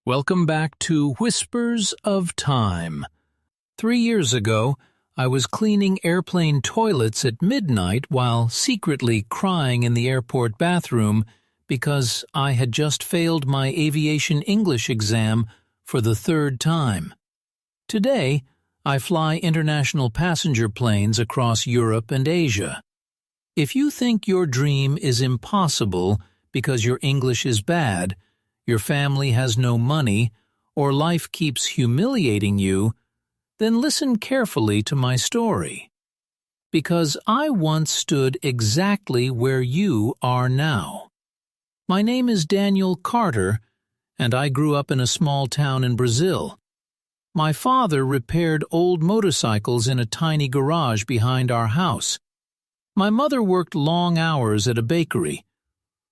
Welcome back to Whispers of Time. 3 years ago, I was cleaning airplane toilets at midnight while secretly crying in the airport bathroom because I had just failed my aviation English exam for the 3rd time. Today, I fly international passenger planes across Europe and Asia. If you think your dream is impossible because your English is bad, your family has no money, or life keeps humiliating you, then listen carefully to my story. Because I once stood exactly where you are now. My name is Daniel Carter, and I grew up in a small town in Brazil. My father repaired old motorcycles in a tiny garage behind our house. My mother worked long hours at a bakery.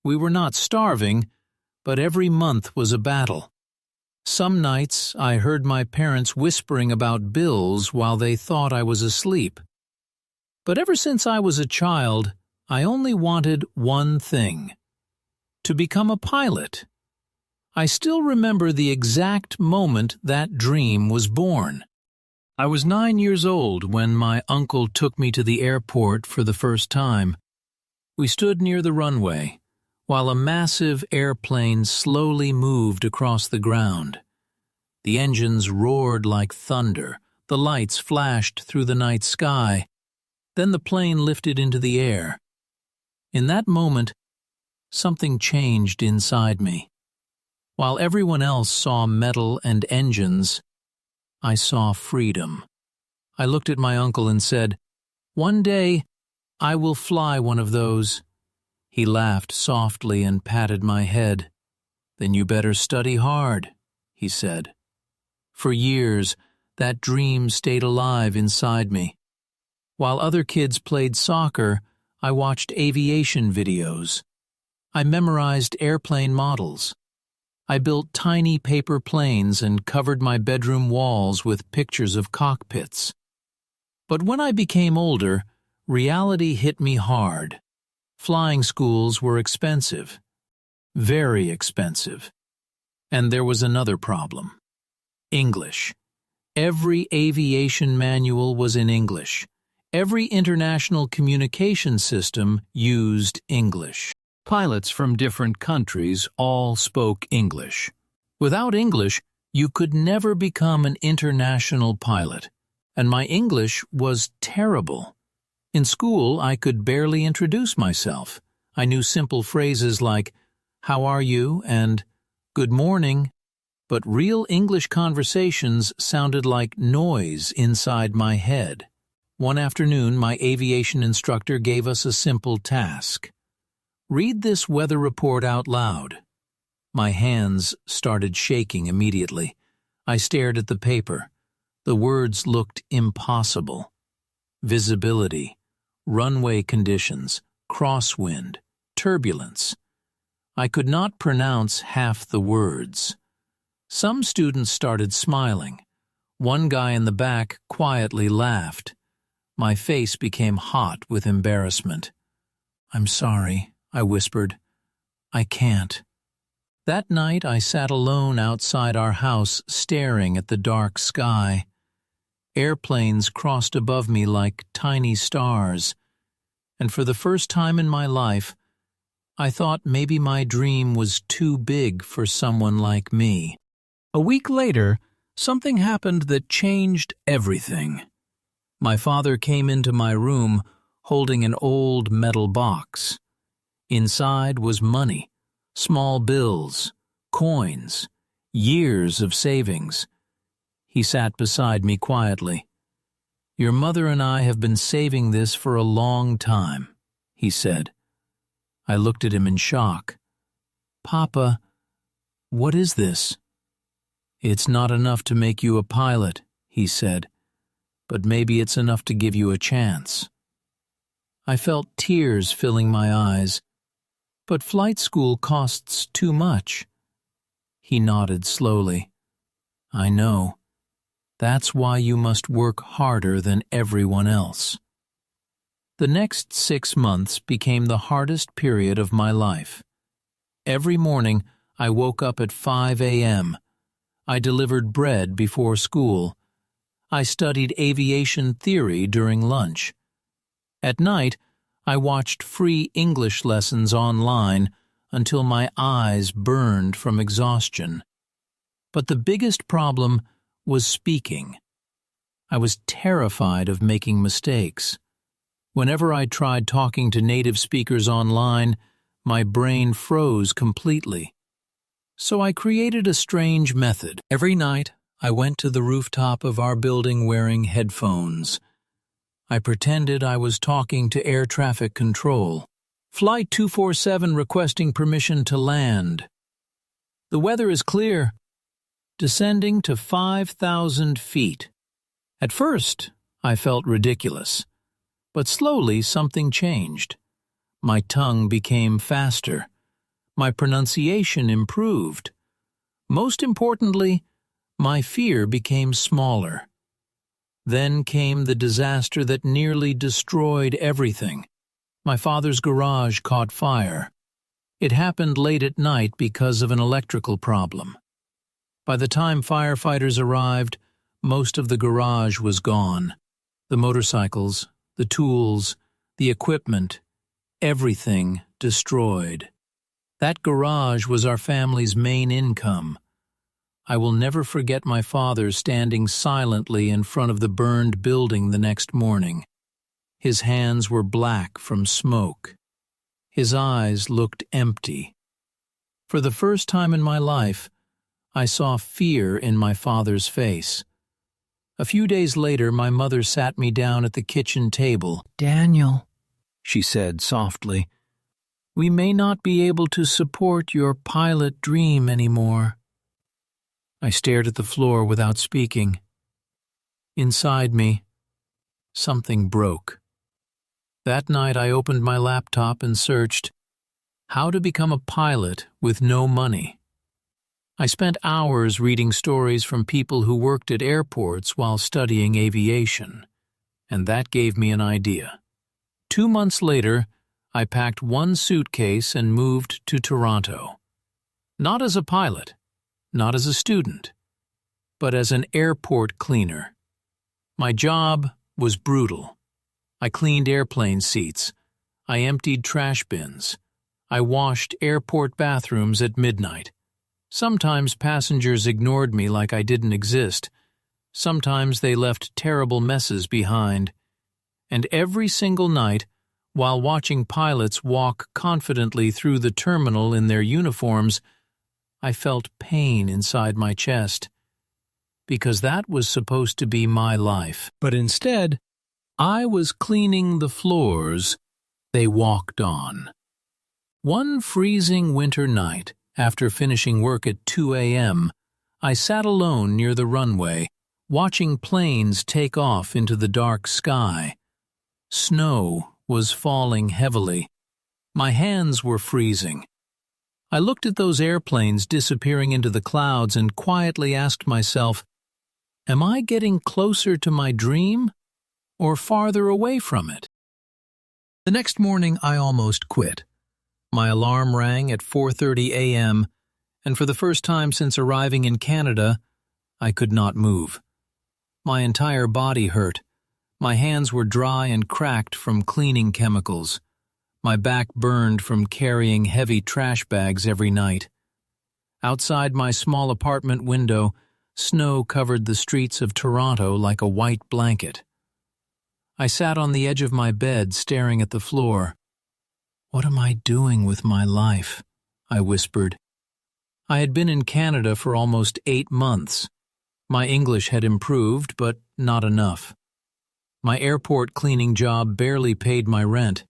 We were not starving, but every month was a battle. Some nights I heard my parents whispering about bills while they thought I was asleep. But ever since I was a child, I only wanted one thing: to become a pilot. I still remember the exact moment that dream was born. I was 9 years old when my uncle took me to the airport for the first time. We stood near the runway, while a massive airplane slowly moved across the ground. The engines roared like thunder, the lights flashed through the night sky, then the plane lifted into the air. In that moment, something changed inside me. While everyone else saw metal and engines, I saw freedom. I looked at my uncle and said, "One day, I will fly one of those." He laughed softly and patted my head. "Then you better study hard," he said. For years, that dream stayed alive inside me. While other kids played soccer, I watched aviation videos. I memorized airplane models. I built tiny paper planes and covered my bedroom walls with pictures of cockpits. But when I became older, reality hit me hard. Flying schools were expensive, very expensive. And there was another problem: English. Every aviation manual was in English. Every international communication system used English. Pilots from different countries all spoke English. Without English, you could never become an international pilot, and my English was terrible. In school, I could barely introduce myself. I knew simple phrases like, "How are you?" and "Good morning," but real English conversations sounded like noise inside my head. One afternoon, my aviation instructor gave us a simple task: read this weather report out loud. My hands started shaking immediately. I stared at the paper. The words looked impossible. Visibility, runway conditions, crosswind, turbulence. I could not pronounce half the words. Some students started smiling. One guy in the back quietly laughed. My face became hot with embarrassment. "I'm sorry," I whispered. "I can't." That night I sat alone outside our house staring at the dark sky. Airplanes crossed above me like tiny stars, and for the first time in my life, I thought maybe my dream was too big for someone like me. A week later, something happened that changed everything. My father came into my room holding an old metal box. Inside was money, small bills, coins, years of savings. He sat beside me quietly. "Your mother and I have been saving this for a long time," he said. I looked at him in shock. "Papa, what is this?" "It's not enough to make you a pilot," he said, "but maybe it's enough to give you a chance." I felt tears filling my eyes. "But flight school costs too much." He nodded slowly. "I know. That's why you must work harder than everyone else." The next 6 months became the hardest period of my life. Every morning, I woke up at 5 a.m., I delivered bread before school. I studied aviation theory during lunch. At night, I watched free English lessons online until my eyes burned from exhaustion. But the biggest problem was speaking. I was terrified of making mistakes. Whenever I tried talking to native speakers online, my brain froze completely. So I created a strange method. Every night, I went to the rooftop of our building wearing headphones. I pretended I was talking to air traffic control. Flight 247 requesting permission to land. The weather is clear. Descending to 5,000 feet. At first, I felt ridiculous. But slowly something changed. My tongue became faster. My pronunciation improved. Most importantly, my fear became smaller. Then came the disaster that nearly destroyed everything. My father's garage caught fire. It happened late at night because of an electrical problem. By the time firefighters arrived, most of the garage was gone. The motorcycles, the tools, the equipment, everything destroyed. That garage was our family's main income. I will never forget my father standing silently in front of the burned building the next morning. His hands were black from smoke. His eyes looked empty. For the first time in my life, I saw fear in my father's face. A few days later, my mother sat me down at the kitchen table. "Daniel," she said softly, "we may not be able to support your pilot dream anymore." I stared at the floor without speaking. Inside me, something broke. That night I opened my laptop and searched, "How to become a pilot with no money." I spent hours reading stories from people who worked at airports while studying aviation, and that gave me an idea. 2 months later, I packed one suitcase and moved to Toronto. Not as a pilot, not as a student, but as an airport cleaner. My job was brutal. I cleaned airplane seats. I emptied trash bins. I washed airport bathrooms at midnight. Sometimes passengers ignored me like I didn't exist. Sometimes they left terrible messes behind. And every single night, while watching pilots walk confidently through the terminal in their uniforms, I felt pain inside my chest. Because that was supposed to be my life. But instead, I was cleaning the floors they walked on. One freezing winter night, after finishing work at 2 a.m., I sat alone near the runway, watching planes take off into the dark sky. Snow was falling heavily. My hands were freezing. I looked at those airplanes disappearing into the clouds and quietly asked myself, am I getting closer to my dream or farther away from it? The next morning, I almost quit. My alarm rang at 4:30 a.m., and for the first time since arriving in Canada, I could not move. My entire body hurt. My hands were dry and cracked from cleaning chemicals. My back burned from carrying heavy trash bags every night. Outside my small apartment window, snow covered the streets of Toronto like a white blanket. I sat on the edge of my bed staring at the floor. "What am I doing with my life?" I whispered. I had been in Canada for almost 8 months. My English had improved, but not enough. My airport cleaning job barely paid my rent.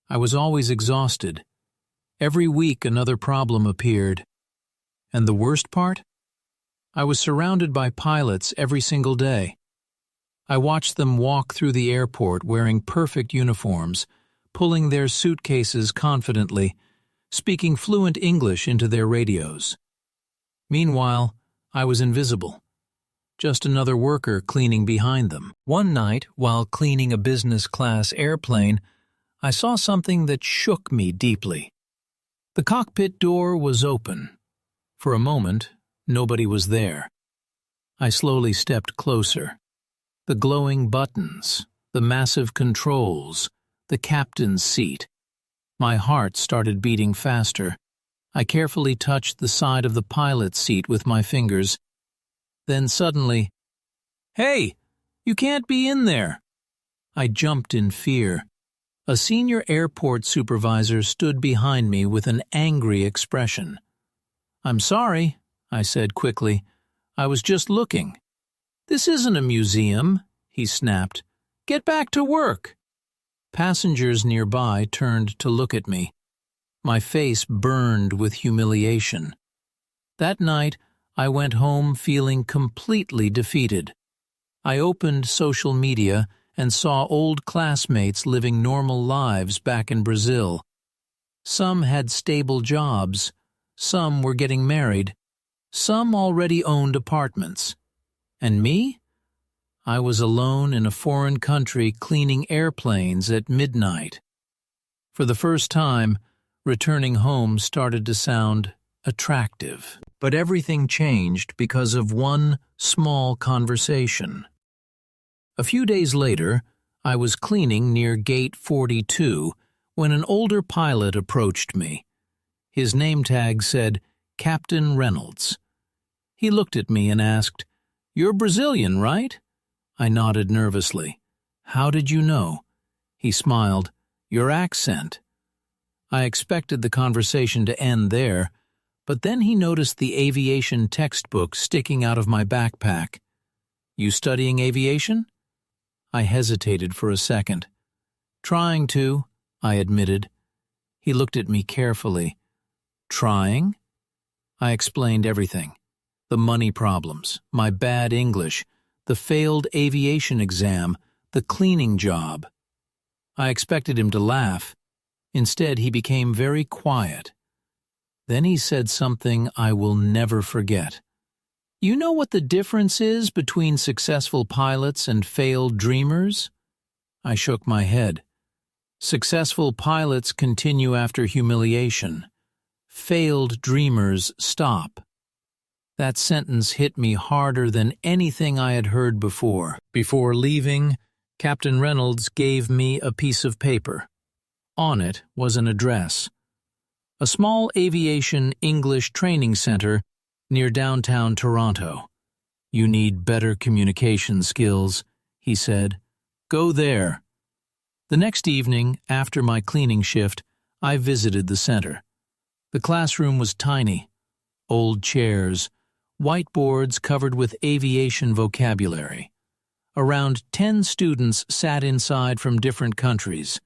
I was always exhausted. Every week another problem appeared. And the worst part? I was surrounded by pilots every single day. I watched them walk through the airport wearing perfect uniforms, pulling their suitcases confidently, speaking fluent English into their radios. Meanwhile, I was invisible. Just another worker cleaning behind them. One night, while cleaning a business-class airplane, I saw something that shook me deeply. The cockpit door was open. For a moment, Nobody was there. I slowly stepped closer. The glowing buttons, the massive controls, the captain's seat. My heart started beating faster. I carefully touched the side of the pilot's seat with my fingers. Then suddenly, "Hey, you can't be in there!" I jumped in fear. A senior airport supervisor stood behind me with an angry expression. "I'm sorry," I said quickly. "I was just looking." "This isn't a museum," he snapped. "Get back to work." Passengers nearby turned to look at me. My face burned with humiliation. That night, I went home feeling completely defeated. I opened social media and saw old classmates living normal lives back in Brazil. Some had stable jobs, some were getting married, some already owned apartments. And me? I was alone in a foreign country cleaning airplanes at midnight. For the first time, returning home started to sound attractive. But everything changed because of one small conversation. A few days later, I was cleaning near Gate 42 when an older pilot approached me. His name tag said Captain Reynolds. He looked at me and asked, "You're Brazilian, right?" I nodded nervously. "How did you know?" He smiled. "Your accent." I expected the conversation to end there, but then he noticed the aviation textbook sticking out of my backpack. "You studying aviation?" I hesitated for a second. "Trying to," I admitted. He looked at me carefully. "Trying?" I explained everything. The money problems, my bad English, the failed aviation exam, the cleaning job. I expected him to laugh. Instead, he became very quiet. Then he said something I will never forget. "You know what the difference is between successful pilots and failed dreamers?" I shook my head. "Successful pilots continue after humiliation. Failed dreamers stop." That sentence hit me harder than anything I had heard before. Before leaving, Captain Reynolds gave me a piece of paper. On it was an address. A small aviation English training center near downtown Toronto. "You need better communication skills," he said. "Go there." The next evening, after my cleaning shift, I visited the center. The classroom was tiny. Old chairs, whiteboards covered with aviation vocabulary. Around 10 students sat inside from different countries: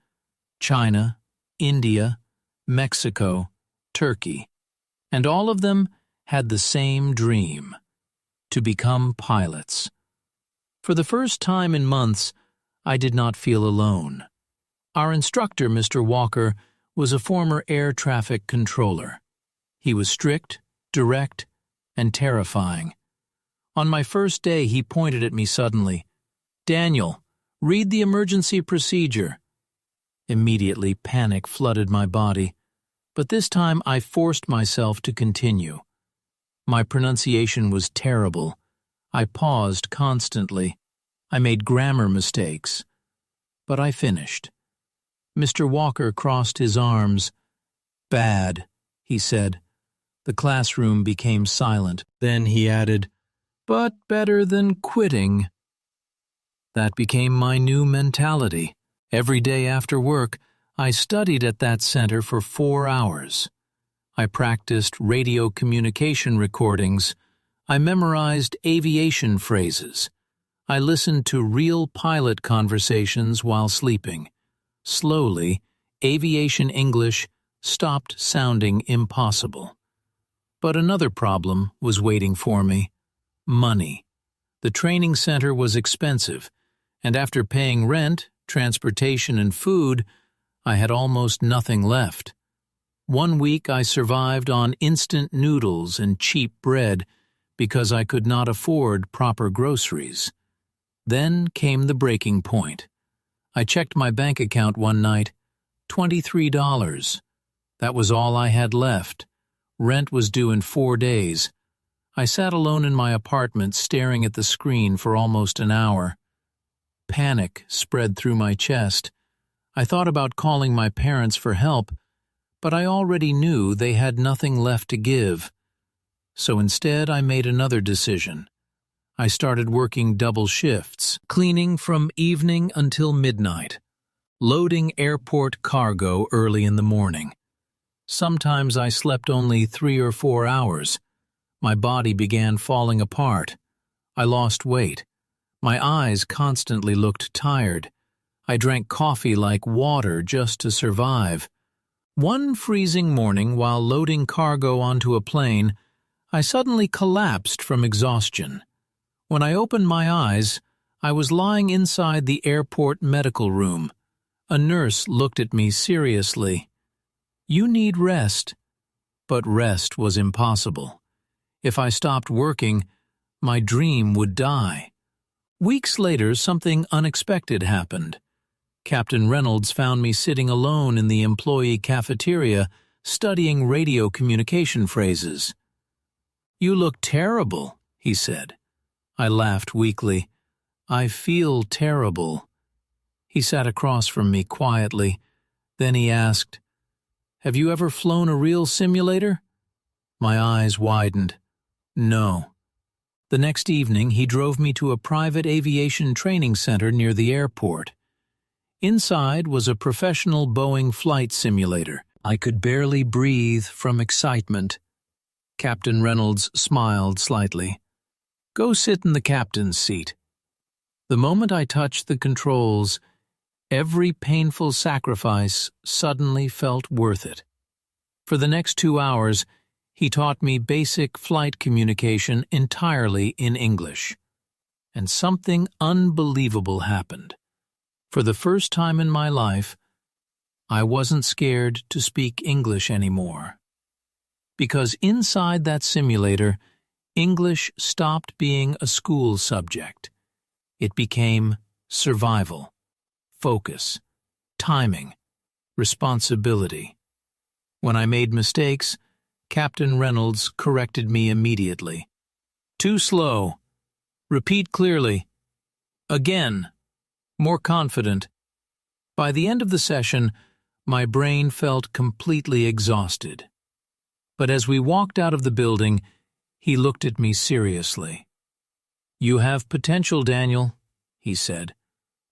China, India, Mexico, Turkey. And all of them had the same dream: to become pilots. For the first time in months, I did not feel alone. Our instructor, Mr. Walker, was a former air traffic controller. He was strict, direct, and terrifying. On my first day, he pointed at me suddenly. "Daniel, read the emergency procedure." Immediately, panic flooded my body, but this time I forced myself to continue. My pronunciation was terrible. I paused constantly. I made grammar mistakes. But I finished. Mr. Walker crossed his arms. "Bad," he said. The classroom became silent. Then he added, "But better than quitting." That became my new mentality. Every day after work, I studied at that center for 4 hours. I practiced radio communication recordings. I memorized aviation phrases. I listened to real pilot conversations while sleeping. Slowly, aviation English stopped sounding impossible. But another problem was waiting for me: money. The training center was expensive, and after paying rent, transportation, and food, I had almost nothing left. One week I survived on instant noodles and cheap bread because I could not afford proper groceries. Then came the breaking point. I checked my bank account one night. $23. That was all I had left. Rent was due in 4 days. I sat alone in my apartment staring at the screen for almost an hour. Panic spread through my chest. I thought about calling my parents for help, but I already knew they had nothing left to give. So instead, I made another decision. I started working double shifts, cleaning from evening until midnight, loading airport cargo early in the morning. Sometimes I slept only 3 or 4 hours. My body began falling apart. I lost weight. My eyes constantly looked tired. I drank coffee like water just to survive. One freezing morning, while loading cargo onto a plane, I suddenly collapsed from exhaustion. When I opened my eyes, I was lying inside the airport medical room. A nurse looked at me seriously. "You need rest." But rest was impossible. If I stopped working, my dream would die. Weeks later, something unexpected happened. Captain Reynolds found me sitting alone in the employee cafeteria, studying radio communication phrases. "You look terrible," he said. I laughed weakly. "I feel terrible." He sat across from me quietly. Then he asked, "Have you ever flown a real simulator?" My eyes widened. "No." The next evening, he drove me to a private aviation training center near the airport. Inside was a professional Boeing flight simulator. I could barely breathe from excitement. Captain Reynolds smiled slightly. "Go sit in the captain's seat." The moment I touched the controls, every painful sacrifice suddenly felt worth it. For the next 2 hours, he taught me basic flight communication entirely in English. And something unbelievable happened. For the first time in my life, I wasn't scared to speak English anymore. Because inside that simulator, English stopped being a school subject. It became survival, focus, timing, responsibility. When I made mistakes, Captain Reynolds corrected me immediately. "Too slow. Repeat clearly. Again. More confident." By the end of the session, my brain felt completely exhausted. But as we walked out of the building, he looked at me seriously. "You have potential, Daniel," he said,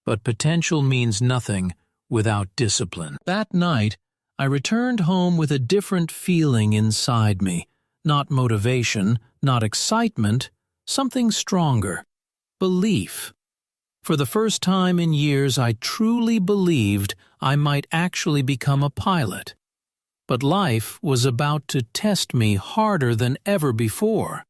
"but potential means nothing without discipline." That night, I returned home with a different feeling inside me. Not motivation, not excitement, something stronger. Belief. For the first time in years, I truly believed I might actually become a pilot. But life was about to test me harder than ever before.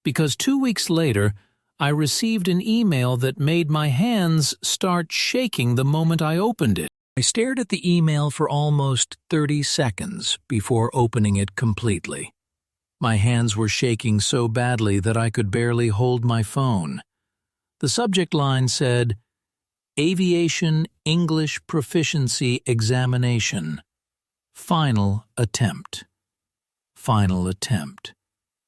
Because 2 weeks later, I received an email that made my hands start shaking the moment I opened it. I stared at the email for almost 30 seconds before opening it completely. My hands were shaking so badly that I could barely hold my phone. The subject line said, "Aviation English Proficiency Examination. Final attempt." Final attempt.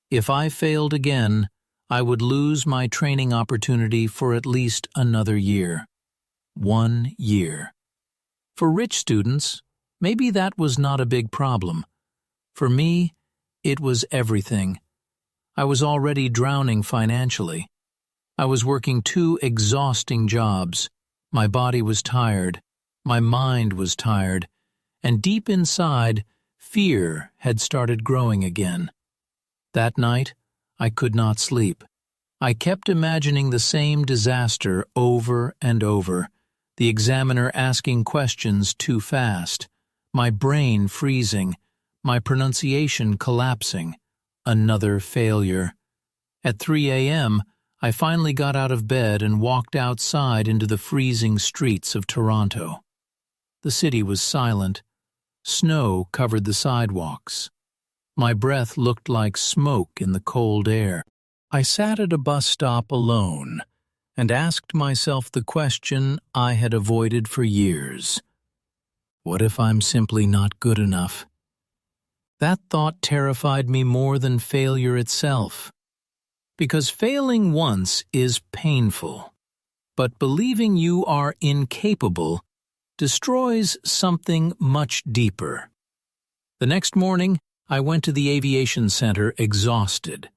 If I failed again, I would lose my training opportunity for at least another year. 1 year. For rich students, maybe that was not a big problem. For me, it was everything. I was already drowning financially. I was working 2 exhausting jobs. My body was tired. My mind was tired. And deep inside, fear had started growing again. That night, I could not sleep. I kept imagining the same disaster over and over, the examiner asking questions too fast, my brain freezing, my pronunciation collapsing, another failure. At 3 a.m., I finally got out of bed and walked outside into the freezing streets of Toronto. The city was silent. Snow covered the sidewalks. My breath looked like smoke in the cold air. I sat at a bus stop alone and asked myself the question I had avoided for years. What if I'm simply not good enough? That thought terrified me more than failure itself. Because failing once is painful, but believing you are incapable destroys something much deeper. The next morning, I went to the aviation center exhausted.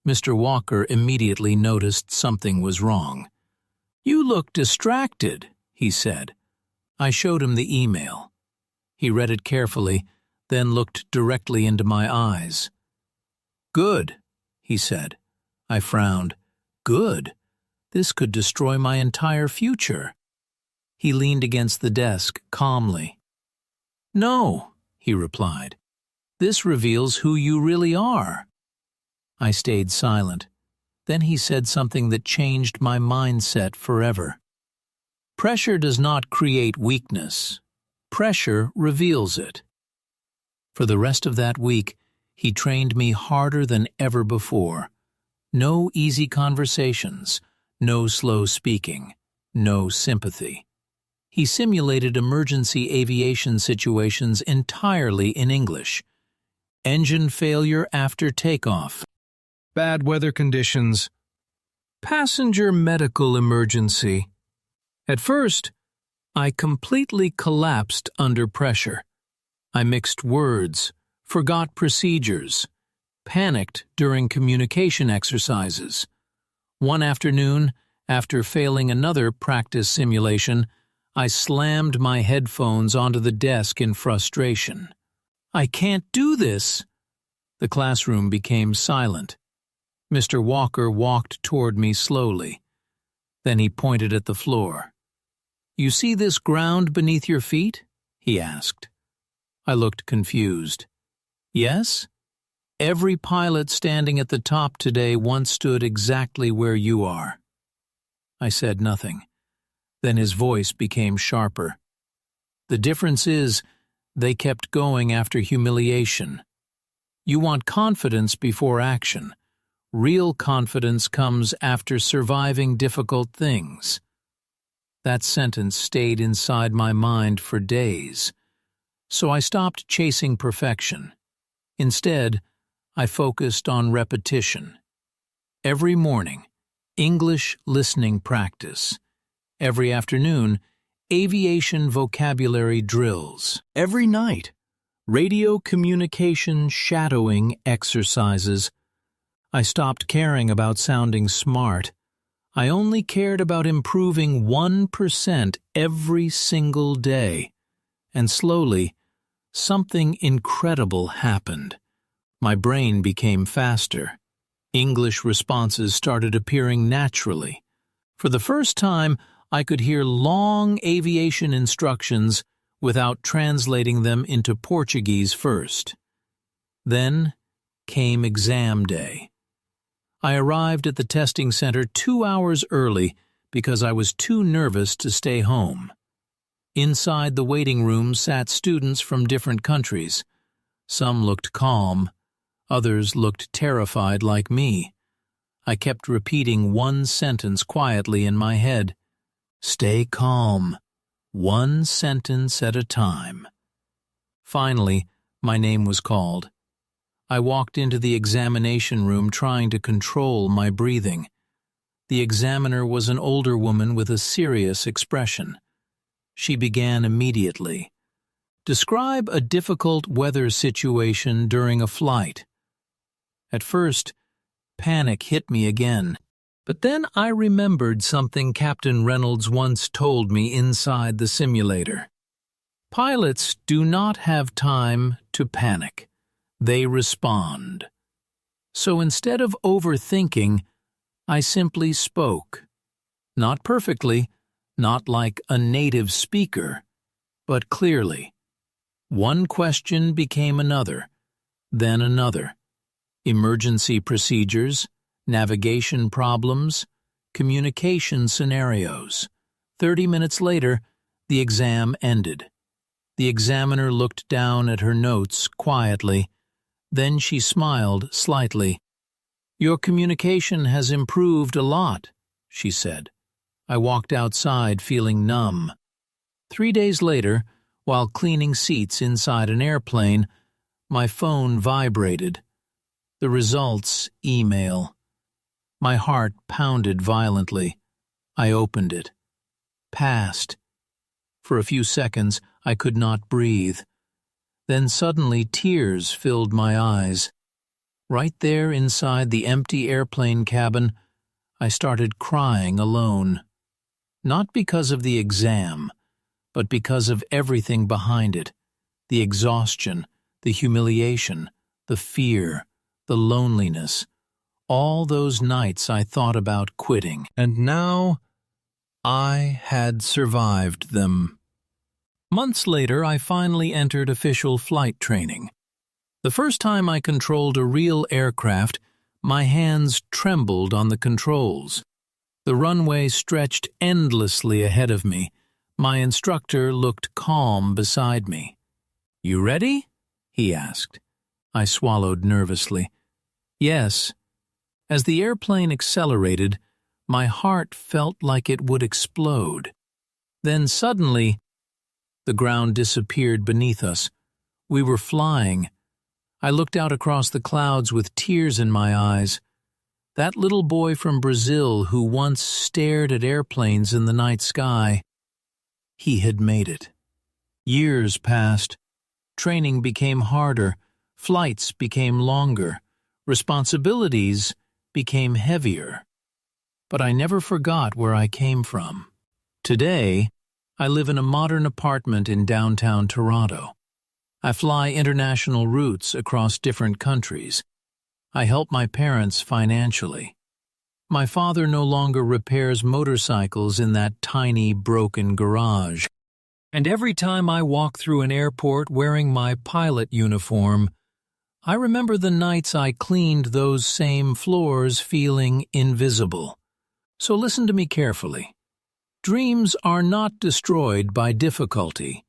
Mr. Walker immediately noticed something was wrong. "You look distracted," he said. I showed him the email. He read it carefully, then looked directly into my eyes. "Good," he said. I frowned. "Good? This could destroy my entire future." He leaned against the desk calmly. "No," he replied. "This reveals who you really are." I stayed silent. Then he said something that changed my mindset forever. "Pressure does not create weakness. Pressure reveals it." For the rest of that week, he trained me harder than ever before. No easy conversations, no slow speaking, no sympathy. He simulated emergency aviation situations entirely in English. Engine failure after takeoff. Bad weather conditions. Passenger medical emergency. At first, I completely collapsed under pressure. I mixed words, forgot procedures, panicked during communication exercises. One afternoon, after failing another practice simulation, I slammed my headphones onto the desk in frustration. "I can't do this!" The classroom became silent. Mr. Walker walked toward me slowly. Then he pointed at the floor. "You see this ground beneath your feet?" he asked. I looked confused. "Yes? Every pilot standing at the top today once stood exactly where you are." I said nothing. Then his voice became sharper. "The difference is, they kept going after humiliation. You want confidence before action. Real confidence comes after surviving difficult things." That sentence stayed inside my mind for days. So I stopped chasing perfection. Instead, I focused on repetition. Every morning, English listening practice. Every afternoon, aviation vocabulary drills. Every night, radio communication shadowing exercises. I stopped caring about sounding smart. I only cared about improving 1% every single day. And slowly, something incredible happened. My brain became faster. English responses started appearing naturally. For the first time, I could hear long aviation instructions without translating them into Portuguese first. Then came exam day. I arrived at the testing center 2 hours early because I was too nervous to stay home. Inside the waiting room sat students from different countries. Some looked calm, others looked terrified like me. I kept repeating one sentence quietly in my head. "Stay calm, one sentence at a time." Finally, my name was called. I walked into the examination room trying to control my breathing. The examiner was an older woman with a serious expression. She began immediately. "Describe a difficult weather situation during a flight." At first, panic hit me again. But then I remembered something Captain Reynolds once told me inside the simulator. Pilots do not have time to panic. They respond. So instead of overthinking, I simply spoke. Not perfectly, not like a native speaker, but clearly. One question became another, then another. Emergency procedures, navigation problems, communication scenarios. 30 minutes later, the exam ended. The examiner looked down at her notes quietly. Then she smiled slightly. "Your communication has improved a lot," she said. I walked outside feeling numb. 3 days later, while cleaning seats inside an airplane, my phone vibrated. The results email. My heart pounded violently. I opened it. Passed. For a few seconds, I could not breathe. Then suddenly tears filled my eyes. Right there inside the empty airplane cabin, I started crying alone. Not because of the exam, but because of everything behind it. The exhaustion, the humiliation, the fear, the loneliness. All those nights I thought about quitting. And now, I had survived them. Months later, I finally entered official flight training. The first time I controlled a real aircraft, my hands trembled on the controls. The runway stretched endlessly ahead of me. My instructor looked calm beside me. "You ready?" he asked. I swallowed nervously. "Yes." As the airplane accelerated, my heart felt like it would explode. Then suddenly, the ground disappeared beneath us. We were flying. I looked out across the clouds with tears in my eyes. That little boy from Brazil who once stared at airplanes in the night sky, he had made it. Years passed. Training became harder. Flights became longer. Responsibilities became heavier. But I never forgot where I came from. Today, I live in a modern apartment in downtown Toronto. I fly international routes across different countries. I help my parents financially. My father no longer repairs motorcycles in that tiny, broken garage. And every time I walk through an airport wearing my pilot uniform, I remember the nights I cleaned those same floors feeling invisible. So listen to me carefully. Dreams are not destroyed by difficulty.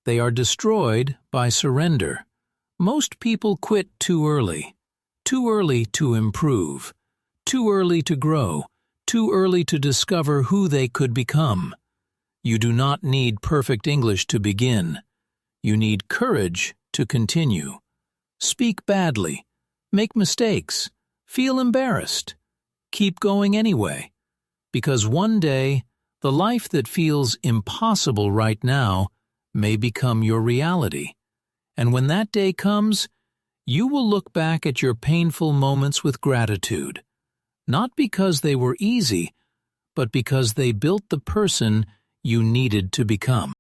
They are destroyed by surrender. Most people quit too early to improve, too early to grow, too early to discover who they could become. You do not need perfect English to begin. You need courage to continue. Speak badly, make mistakes, feel embarrassed. Keep going anyway, because one day, the life that feels impossible right now may become your reality. And when that day comes, you will look back at your painful moments with gratitude, not because they were easy, but because they built the person you needed to become.